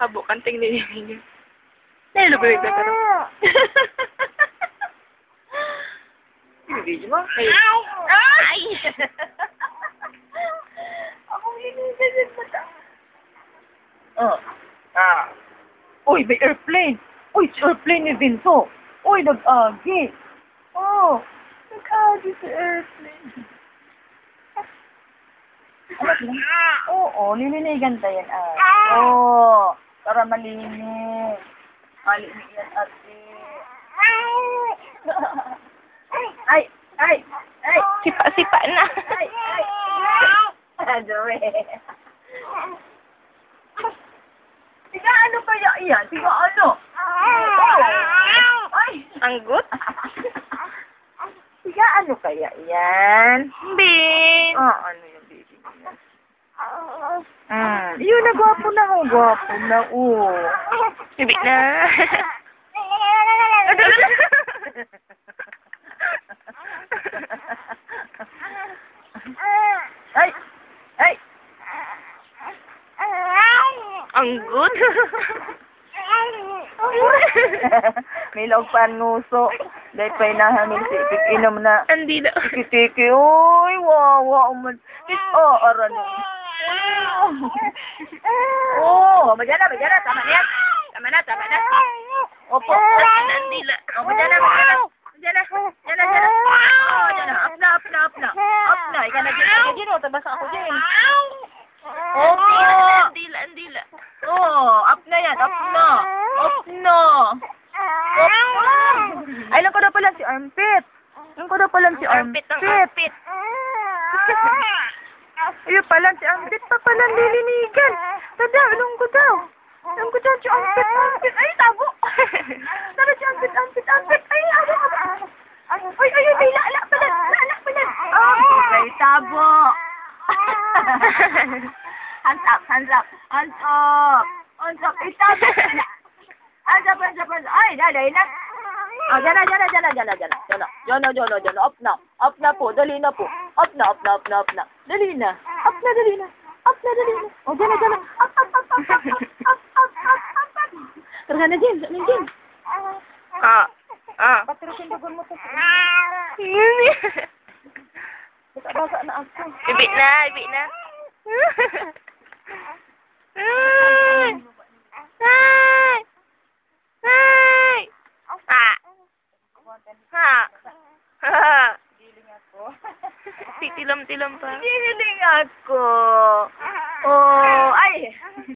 Habo, kanting nilinig. Nilubig na ka. Video mo? Ay! Ay! Akong linisan mo ta. Oh. Ah. Uy, may airplane. Uy, si airplane ni Vinto. Uy, nag-agi. Oh. Nag-agi si airplane. Oo, nilinigan tayo yan. Oo. Para malinis. Malinis yan, ate. Ay! Ay! Ay! Sipa-sipa na. Ay! Ay! Adore. Tiga ano kaya iyan? Tiga ano? Ay! Anggot? Tiga ano kaya iyan? Bin. Ano yung baby niya? Yun na, gwapo na ho. Gwapo na, Bibi na. Ay! Ay! Anggot? May log pa nuso. Dahil pa'y nahamil si Ipik. Inom na. Andi na. Tiki-tiki. Uy, wawa. Aran. Madyan na. Tama na yan. Tama na. Opo. Andi na. Madyan na. Madyan na. Up na. Ika na dyan. Tabas ako dyan. Opo. Andi na. Up na yan. Up na. Ay, lang ko na pala si Armpit. Armpit ang armpit. Ayun pala si Armpit pa pala nilinigan. Tada, anong ko daw? Anong ko daw si Armpit? Ay, tabo. Tara si Armpit. Ay, lala pala. Ay, tabo. Hands up. Itabo. Hands up. Ay, dali na. Diyan na. Up na po. Dali na po. Up na. Dali na. Up na. Dyan na. Up. Karga na, James. Patirusin dugon mo to. Basa na ako. Bibi na. Titilom-tilom pa. Giling ako.